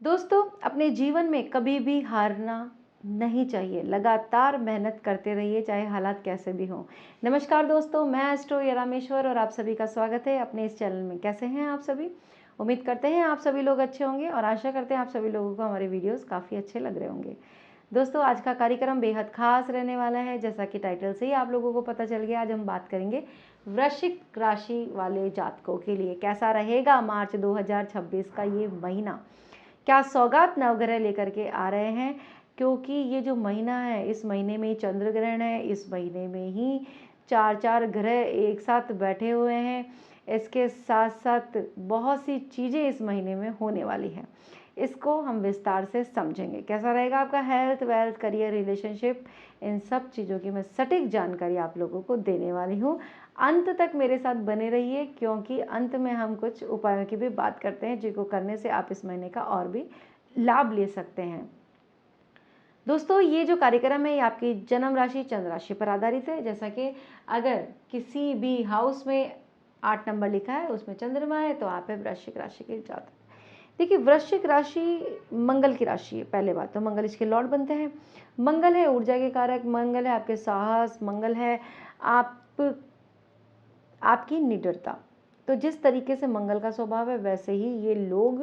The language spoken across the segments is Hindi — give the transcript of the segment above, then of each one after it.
दोस्तों, अपने जीवन में कभी भी हारना नहीं चाहिए। लगातार मेहनत करते रहिए, चाहे हालात कैसे भी हों। नमस्कार दोस्तों, मैं एस्ट्रो या रामेश्वर और आप सभी का स्वागत है अपने इस चैनल में। कैसे हैं आप सभी? उम्मीद करते हैं आप सभी लोग अच्छे होंगे और आशा करते हैं आप सभी लोगों को हमारे वीडियोस काफ़ी अच्छे लग रहे होंगे। दोस्तों, आज का कार्यक्रम बेहद खास रहने वाला है। जैसा कि टाइटल से ही आप लोगों को पता चल गया, आज हम बात करेंगे वृश्चिक राशि वाले जातकों के लिए कैसा रहेगा मार्च 2026 का ये महीना। क्या सौगात नवग्रह लेकर के आ रहे हैं, क्योंकि ये जो महीना है, इस महीने में ही चंद्र ग्रहण है, इस महीने में ही चार ग्रह एक साथ बैठे हुए हैं। इसके साथ साथ बहुत सी चीज़ें इस महीने में होने वाली हैं। इसको हम विस्तार से समझेंगे। कैसा रहेगा आपका हेल्थ, वेल्थ, करियर, रिलेशनशिप, इन सब चीज़ों की मैं सटीक जानकारी आप लोगों को देने वाली हूँ। अंत तक मेरे साथ बने रहिए, क्योंकि अंत में हम कुछ उपायों की भी बात करते हैं जिनको करने से आप इस महीने का और भी लाभ ले सकते हैं। दोस्तों, ये जो कार्यक्रम है ये आपकी जन्म राशि चंद्र राशि पर आधारित है। जैसा कि अगर किसी भी हाउस में 8 नंबर लिखा है, उसमें चंद्रमा है, तो आप है वृश्चिक राशि के जातक। देखिए, वृश्चिक राशि मंगल की राशि है। पहले बात तो मंगल इसके लॉर्ड बनते हैं। मंगल है ऊर्जा के कारक, मंगल है आपके साहस, मंगल है आप आपकी निडरता। तो जिस तरीके से मंगल का स्वभाव है वैसे ही ये लोग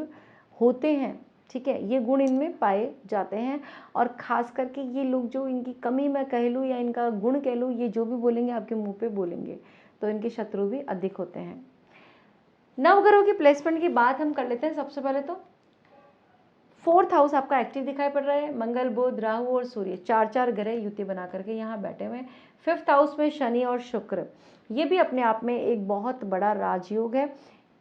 होते हैं। ठीक है, ये गुण इनमें पाए जाते हैं। और ख़ास करके ये लोग, जो इनकी कमी मैं कह लूँ या इनका गुण कह लूँ, ये जो भी बोलेंगे आपके मुंह पे बोलेंगे, तो इनके शत्रु भी अधिक होते हैं। नवग्रहों की प्लेसमेंट की बात हम कर लेते हैं। सबसे पहले तो 4th हाउस आपका एक्टिव दिखाई पड़ रहा है। मंगल, बुध, राहु और सूर्य चार ग्रह युति बना करके यहाँ बैठे हुए हैं। 5th हाउस में शनि और शुक्र, ये भी अपने आप में एक बहुत बड़ा राजयोग है,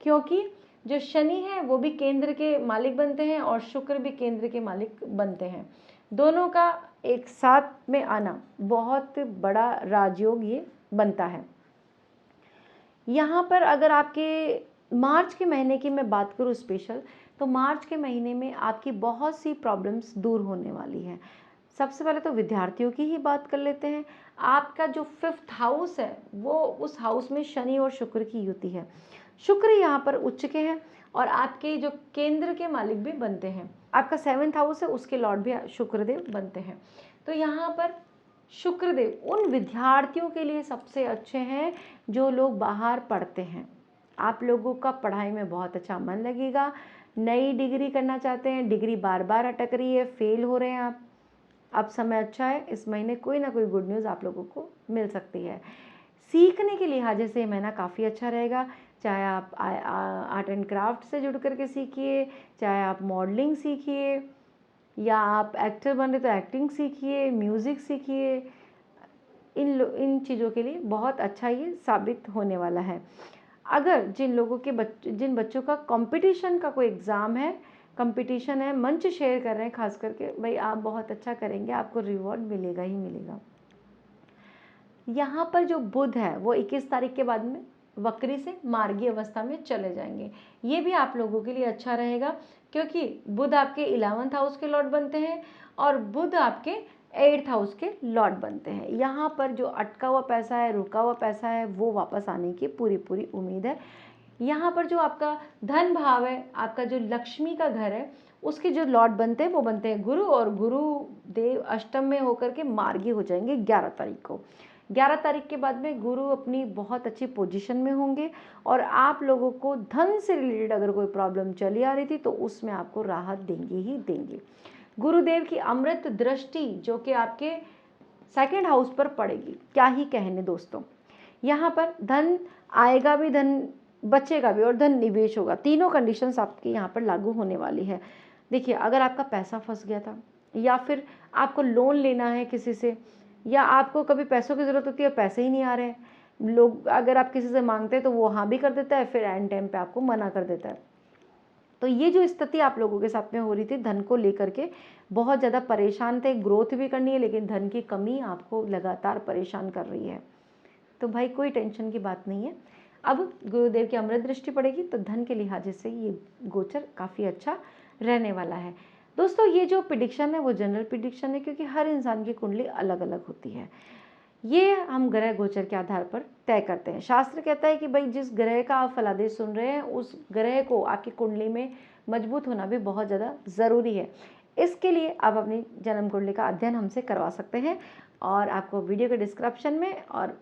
क्योंकि जो शनि है वो भी केंद्र के मालिक बनते हैं और शुक्र भी केंद्र के मालिक बनते हैं। दोनों का एक साथ में आना बहुत बड़ा राजयोग ये बनता है। यहाँ पर अगर आपके मार्च के महीने की मैं बात करूँ स्पेशल, तो मार्च के महीने में आपकी बहुत सी प्रॉब्लम्स दूर होने वाली हैं। सबसे पहले तो विद्यार्थियों की ही बात कर लेते हैं। आपका जो 5th हाउस है, वो उस हाउस में शनि और शुक्र की युति है। शुक्र यहाँ पर उच्च के हैं और आपके जो केंद्र के मालिक भी बनते हैं। आपका 7th हाउस है, उसके लॉर्ड भी शुक्रदेव बनते हैं। तो यहाँ पर शुक्रदेव उन विद्यार्थियों के लिए सबसे अच्छे हैं जो लोग बाहर पढ़ते हैं। आप लोगों का पढ़ाई में बहुत अच्छा मन लगेगा। नई डिग्री करना चाहते हैं, डिग्री बार बार अटक रही है, फेल हो रहे हैं आप, अब समय अच्छा है। इस महीने कोई ना कोई गुड न्यूज़ आप लोगों को मिल सकती है। सीखने के लिहाजे से ये महीना काफ़ी अच्छा रहेगा। चाहे आप आर्ट एंड क्राफ्ट से जुड़ करके सीखिए, चाहे आप मॉडलिंग सीखिए, या आप एक्टर बन रहे तो एक्टिंग सीखिए, म्यूज़िक सीखिए। इन चीज़ों के लिए बहुत अच्छा ये साबित होने वाला है। अगर जिन बच्चों का कंपटीशन का कोई एग्ज़ाम है, कंपटीशन है, मंच शेयर कर रहे हैं, खास करके भाई आप बहुत अच्छा करेंगे, आपको रिवॉर्ड मिलेगा ही मिलेगा। यहाँ पर जो बुध है वो 21 तारीख के बाद में वक्री से मार्गी अवस्था में चले जाएंगे। ये भी आप लोगों के लिए अच्छा रहेगा, क्योंकि बुध आपके 11th हाउस के लॉर्ड बनते हैं और बुध आपके 8th हाउस के लॉर्ड बनते हैं। यहाँ पर जो अटका हुआ पैसा है, रुका हुआ पैसा है, वो वापस आने की पूरी उम्मीद है। यहाँ पर जो आपका धन भाव है, आपका जो लक्ष्मी का घर है, उसके जो लॉर्ड बनते हैं वो बनते हैं गुरु, और गुरु देव अष्टम में होकर के मार्गी हो जाएंगे 11 तारीख को। 11 तारीख के बाद में गुरु अपनी बहुत अच्छी पोजीशन में होंगे और आप लोगों को धन से रिलेटेड अगर कोई प्रॉब्लम चली आ रही थी तो उसमें आपको राहत देंगे ही देंगे। गुरुदेव की अमृत दृष्टि जो कि आपके 2nd हाउस पर पड़ेगी, क्या ही कहने दोस्तों। यहाँ पर धन आएगा भी, धन बचेगा भी और धन निवेश होगा। तीनों कंडीशंस आपकी यहाँ पर लागू होने वाली है। देखिए, अगर आपका पैसा फंस गया था, या फिर आपको लोन लेना है किसी से, या आपको कभी पैसों की ज़रूरत होती है और पैसे ही नहीं आ रहे हैं, लोग अगर आप किसी से मांगते हैं तो वो हाँ भी कर देता है, फिर एंड टाइम पे आपको मना कर देता है। तो ये जो स्थिति आप लोगों के साथ में हो रही थी, धन को लेकर के बहुत ज़्यादा परेशान थे, ग्रोथ भी करनी है लेकिन धन की कमी आपको लगातार परेशान कर रही है, तो भाई कोई टेंशन की बात नहीं है। अब गुरुदेव की अमृत दृष्टि पड़ेगी तो धन के लिहाज से ये गोचर काफ़ी अच्छा रहने वाला है। दोस्तों, ये जो प्रिडिक्शन है वो जनरल प्रिडिक्शन है, क्योंकि हर इंसान की कुंडली अलग अलग होती है। ये हम ग्रह गोचर के आधार पर तय करते हैं। शास्त्र कहता है कि भाई जिस ग्रह का आप फलादेश सुन रहे हैं उस ग्रह को आपकी कुंडली में मजबूत होना भी बहुत ज़्यादा ज़रूरी है। इसके लिए आप अपनी जन्म कुंडली का अध्ययन हमसे करवा सकते हैं और आपको वीडियो के डिस्क्रिप्शन में और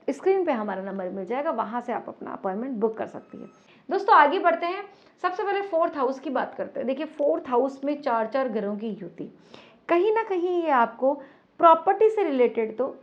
स्क्रीन पे हमारा नंबर मिल जाएगा, वहाँ से आप अपना अपॉइंटमेंट बुक कर सकती है। दोस्तों आगे बढ़ते हैं, सबसे पहले 4th हाउस की बात करते हैं। देखिए 4th हाउस में 4 ग्रहों की युति, कहीं ना कहीं ये आपको प्रॉपर्टी से रिलेटेड तो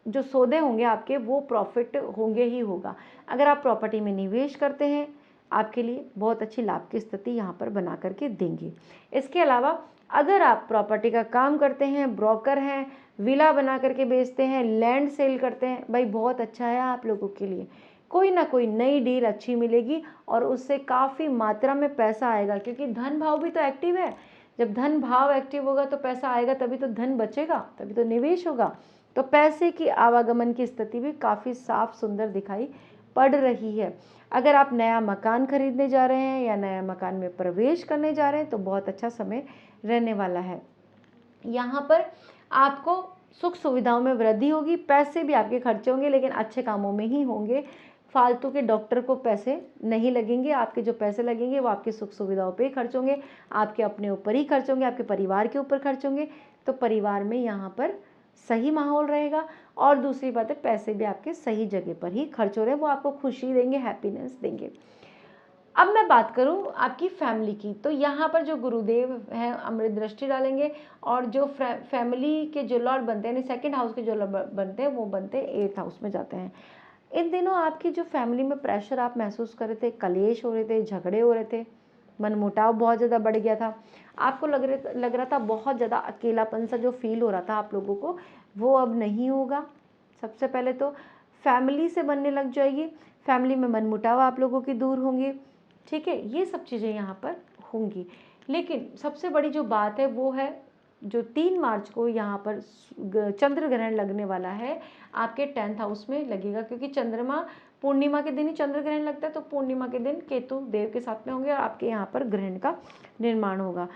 जो सौदे होंगे आपके वो प्रॉफिट होंगे ही होगा। अगर आप प्रॉपर्टी में निवेश करते हैं आपके लिए बहुत अच्छी लाभ की स्थिति यहाँ पर बना करके देंगे। इसके अलावा अगर आप प्रॉपर्टी का काम करते हैं, ब्रोकर हैं, विला बना करके बेचते हैं, लैंड सेल करते हैं, भाई बहुत अच्छा है आप लोगों के लिए। कोई ना कोई नई डील अच्छी मिलेगी और उससे काफ़ी मात्रा में पैसा आएगा, क्योंकि धन भाव भी तो एक्टिव है। जब धन भाव एक्टिव होगा तो पैसा आएगा, तभी तो धन बचेगा, तभी तो निवेश होगा। तो पैसे की आवागमन की स्थिति भी काफ़ी साफ सुंदर दिखाई पड़ रही है। अगर आप नया मकान खरीदने जा रहे हैं या नया मकान में प्रवेश करने जा रहे हैं तो बहुत अच्छा समय रहने वाला है। यहाँ पर आपको सुख सुविधाओं में वृद्धि होगी, पैसे भी आपके खर्चे होंगे लेकिन अच्छे कामों में ही होंगे। फालतू के डॉक्टर को पैसे नहीं लगेंगे, आपके जो पैसे लगेंगे वो आपकी सुख सुविधाओं पे ही खर्च होंगे, आपके अपने ऊपर ही खर्च होंगे, आपके परिवार के ऊपर खर्च होंगे। तो परिवार में यहाँ पर सही माहौल रहेगा और दूसरी बात है पैसे भी आपके सही जगह पर ही खर्च हो रहे हैं, वो आपको खुशी देंगे, हैप्पीनेस देंगे। अब मैं बात करूं आपकी फैमिली की, तो यहाँ पर जो गुरुदेव हैं अमृत दृष्टि डालेंगे और जो फैमिली के जो लॉर्ड बनते हैं, 2nd हाउस के जो लॉर्ड बनते हैं वो बनते हैं 8th हाउस में जाते हैं। इन दिनों आपकी जो फैमिली में प्रेशर आप महसूस कर रहे थे, कलेश हो रहे थे, झगड़े हो रहे थे, मनमुटाव बहुत ज़्यादा बढ़ गया था, आपको लग रहा था बहुत ज़्यादा अकेलापन सा जो फील हो रहा था आप लोगों को, वो अब नहीं होगा। सबसे पहले तो फैमिली से बनने लग जाएगी, फैमिली में मनमुटाव आप लोगों की दूर होंगे, ठीक है, ये सब चीज़ें यहाँ पर होंगी। लेकिन सबसे बड़ी जो बात है वो है जो 3 मार्च को यहाँ पर चंद्र ग्रहण लगने वाला है, आपके 10th हाउस में लगेगा, क्योंकि चंद्रमा पूर्णिमा के दिन ही चंद्र ग्रहण लगता है, तो पूर्णिमा के दिन केतु देव के साथ में होंगे और आपके यहाँ पर ग्रहण का निर्माण होगा।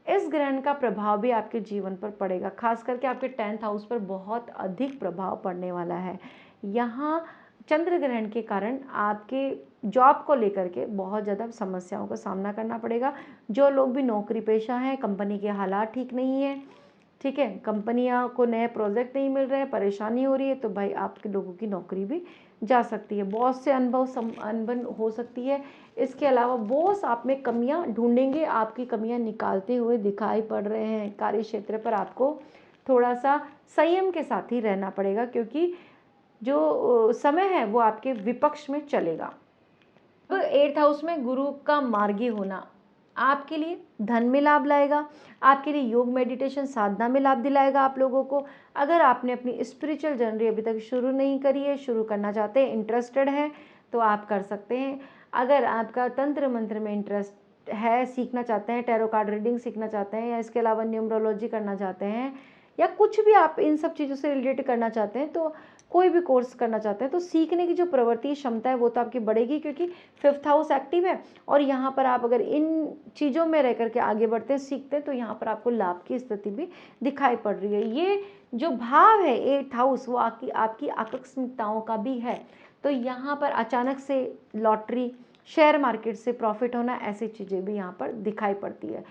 इस ग्रहण का प्रभाव भी आपके जीवन पर पड़ेगा, खास करके आपके 10th हाउस पर बहुत अधिक प्रभाव पड़ने वाला है। यहाँ चंद्र ग्रहण के कारण आपके जॉब को लेकर के बहुत ज़्यादा समस्याओं का सामना करना पड़ेगा। जो लोग भी नौकरी पेशा हैं, कंपनी के हालात ठीक नहीं है, ठीक है, कंपनियां को नए प्रोजेक्ट नहीं मिल रहे हैं, परेशानी हो रही है, तो भाई आपके लोगों की नौकरी भी जा सकती है, बॉस से अनबन हो सकती है। इसके अलावा बॉस आप में कमियां ढूंढेंगे, आपकी कमियां निकालते हुए दिखाई पड़ रहे हैं। कार्य क्षेत्र पर आपको थोड़ा सा संयम के साथ ही रहना पड़ेगा, क्योंकि जो समय है वो आपके विपक्ष में चलेगा। अब 8th हाउस में गुरु का मार्गी होना आपके लिए धन में लाभ लाएगा, आपके लिए योग मेडिटेशन साधना में लाभ दिलाएगा आप लोगों को। अगर आपने अपनी स्पिरिचुअल जर्नी अभी तक शुरू नहीं करी है, शुरू करना चाहते हैं, इंटरेस्टेड हैं, तो आप कर सकते हैं। अगर आपका तंत्र मंत्र में इंटरेस्ट है, सीखना चाहते हैं, टैरो कार्ड रीडिंग सीखना चाहते हैं, या इसके अलावा न्यूमरोलॉजी करना चाहते हैं, या कुछ भी आप इन सब चीज़ों से रिलेटेड करना चाहते हैं, तो कोई भी कोर्स करना चाहते हैं, तो सीखने की जो प्रवृत्ति क्षमता है वो तो आपकी बढ़ेगी, क्योंकि 5th हाउस एक्टिव है। और यहाँ पर आप अगर इन चीज़ों में रह करके आगे बढ़ते हैं, सीखते हैं, तो यहाँ पर आपको लाभ की स्थिति भी दिखाई पड़ रही है। ये जो भाव है 8th हाउस, वो आपकी आकस्मिकताओं का भी है। तो यहाँ पर अचानक से लॉटरी, शेयर मार्केट से प्रॉफिट होना, ऐसी चीज़ें भी यहाँ पर दिखाई पड़ती है।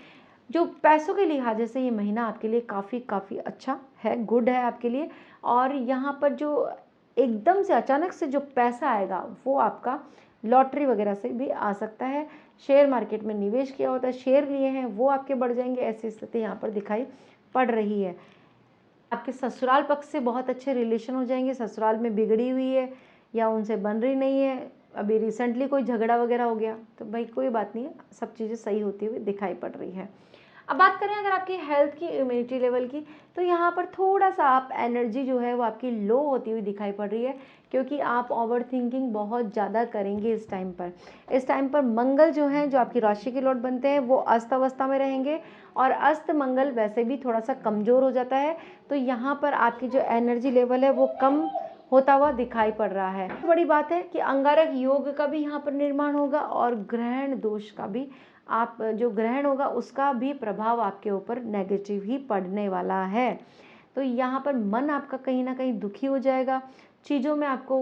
जो पैसों के लिहाज से ये महीना आपके लिए काफ़ी अच्छा है, गुड है आपके लिए। और यहाँ पर जो एकदम से अचानक से जो पैसा आएगा वो आपका लॉटरी वगैरह से भी आ सकता है। शेयर मार्केट में निवेश किया होता है, शेयर लिए हैं, वो आपके बढ़ जाएंगे, ऐसी स्थिति यहाँ पर दिखाई पड़ रही है। आपके ससुराल पक्ष से बहुत अच्छे रिलेशन हो जाएंगे, ससुराल में बिगड़ी हुई है या उनसे बन रही नहीं है, अभी रिसेंटली कोई झगड़ा वगैरह हो गया, तो भाई कोई बात नहीं है, सब चीज़ें सही होती हुई दिखाई पड़ रही है। अब बात करें अगर आपकी हेल्थ की, इम्यूनिटी लेवल की, तो यहाँ पर थोड़ा सा आप एनर्जी जो है वो आपकी लो होती हुई दिखाई पड़ रही है, क्योंकि आप ओवर थिंकिंग बहुत ज़्यादा करेंगे इस टाइम पर। इस टाइम पर मंगल जो हैं, जो आपकी राशि के लॉर्ड बनते हैं, वो अस्त अवस्था में रहेंगे, और अस्त मंगल वैसे भी थोड़ा सा कमज़ोर हो जाता है, तो यहाँ पर आपकी जो एनर्जी लेवल है वो कम होता हुआ दिखाई पड़ रहा है। बड़ी बात है कि अंगारक योग का भी यहाँ पर निर्माण होगा, और ग्रहण दोष का भी, आप जो ग्रहण होगा उसका भी प्रभाव आपके ऊपर नेगेटिव ही पड़ने वाला है। तो यहाँ पर मन आपका कहीं ना कहीं दुखी हो जाएगा, चीज़ों में आपको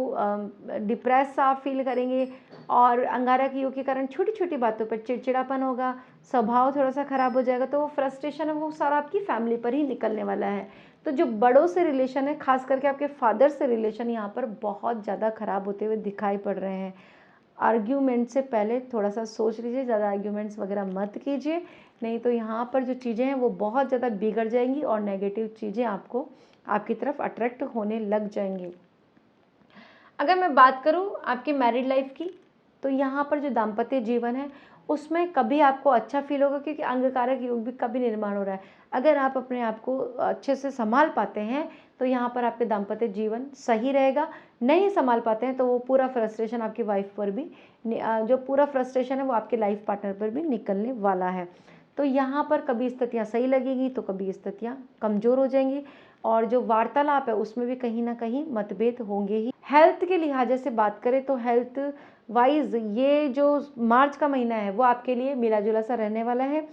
डिप्रेस सा आप फील करेंगे, और अंगारक योग के कारण छोटी छोटी बातों पर चिड़चिड़ापन होगा, स्वभाव थोड़ा सा खराब हो जाएगा। तो वो फ्रस्ट्रेशन है वो सारा आपकी फैमिली पर ही निकलने वाला है। तो जो बड़ों से रिलेशन है, खास करके आपके फादर से रिलेशन यहाँ पर बहुत ज़्यादा खराब होते हुए दिखाई पड़ रहे हैं। आर्ग्यूमेंट से पहले थोड़ा सा सोच लीजिए, ज़्यादा आर्ग्यूमेंट्स वगैरह मत कीजिए, नहीं तो यहाँ पर जो चीज़ें हैं वो बहुत ज़्यादा बिगड़ जाएंगी और नेगेटिव चीज़ें आपको आपकी तरफ अट्रैक्ट होने लग जाएंगी। अगर मैं बात करूँ आपकी मैरिड लाइफ की, तो यहाँ पर जो दाम्पत्य जीवन है उसमें कभी आपको अच्छा फील होगा, क्योंकि अंगकारक योग भी कभी निर्माण हो रहा है। अगर आप अपने आप को अच्छे से संभाल पाते हैं तो यहाँ पर आपके दाम्पत्य जीवन सही रहेगा। नहीं संभाल पाते हैं तो वो पूरा फ्रस्ट्रेशन आपकी वाइफ पर भी, जो पूरा फ्रस्ट्रेशन है वो आपके लाइफ पार्टनर पर भी निकलने वाला है। तो यहाँ पर कभी स्थितियाँ सही लगेगी तो कभी स्थितियाँ कमज़ोर हो जाएंगी, और जो वार्तालाप है उसमें भी कहीं ना कहीं मतभेद होंगे ही। हेल्थ के लिहाजे से बात करें तो हेल्थ वाइज ये जो मार्च का महीना है वो आपके लिए मिला जुला सा रहने वाला है।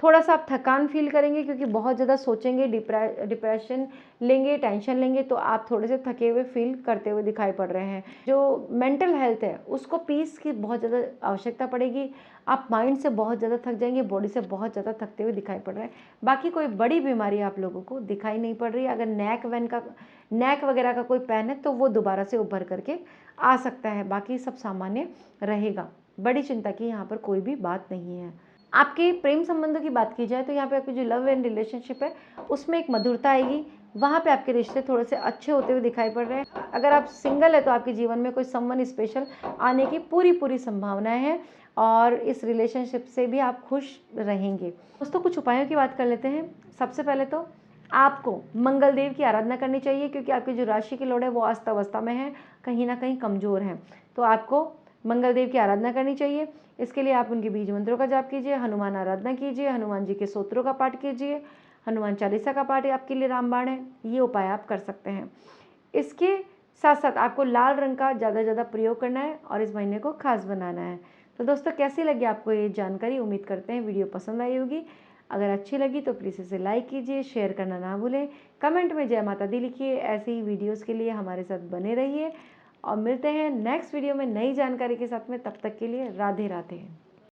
थोड़ा सा आप थकान फील करेंगे, क्योंकि बहुत ज़्यादा सोचेंगे, डिप्रेशन लेंगे, टेंशन लेंगे, तो आप थोड़े से थके हुए फील करते हुए दिखाई पड़ रहे हैं। जो मेंटल हेल्थ है उसको पीस की बहुत ज़्यादा आवश्यकता पड़ेगी। आप माइंड से बहुत ज़्यादा थक जाएंगे, बॉडी से बहुत ज़्यादा थकते हुए दिखाई पड़ रहे हैं। बाकी कोई बड़ी बीमारी आप लोगों को दिखाई नहीं पड़ रही। अगर नेक वगैरह का कोई पेन है तो वो दोबारा से उभर करके आ सकता है, बाकी सब सामान्य रहेगा। बड़ी चिंता की यहाँ पर कोई भी बात नहीं है। आपके प्रेम संबंधों की बात की जाए तो यहाँ पे आपकी जो लव एंड रिलेशनशिप है उसमें एक मधुरता आएगी, वहाँ पे आपके रिश्ते थोड़े से अच्छे होते हुए दिखाई पड़ रहे हैं। अगर आप सिंगल है तो आपके जीवन में कोई समवन स्पेशल आने की पूरी संभावनाएं हैं, और इस रिलेशनशिप से भी आप खुश रहेंगे। दोस्तों कुछ उपायों की बात कर लेते हैं। सबसे पहले तो आपको मंगल देव की आराधना करनी चाहिए, क्योंकि आपकी जो राशि की लौड़ है वो अस्त अवस्था में है, कहीं ना कहीं कमज़ोर है, तो आपको मंगल देव की आराधना करनी चाहिए। इसके लिए आप उनके बीज मंत्रों का जाप कीजिए, हनुमान आराधना कीजिए, हनुमान जी के स्तोत्रों का पाठ कीजिए, हनुमान चालीसा का पाठ आपके लिए रामबाण है, ये उपाय आप कर सकते हैं। इसके साथ साथ आपको लाल रंग का ज़्यादा ज़्यादा प्रयोग करना है और इस महीने को खास बनाना है। तो दोस्तों कैसी लगी आपको ये जानकारी? उम्मीद करते हैं वीडियो पसंद आई होगी। अगर अच्छी लगी तो प्लीज़ इसे लाइक कीजिए, शेयर करना ना भूलें, कमेंट में जय माता दी लिखिए। ऐसे ही वीडियोज़ के लिए हमारे साथ बने रहिए और मिलते हैं नेक्स्ट वीडियो में नई जानकारी के साथ में। तब तक के लिए राधे राधे।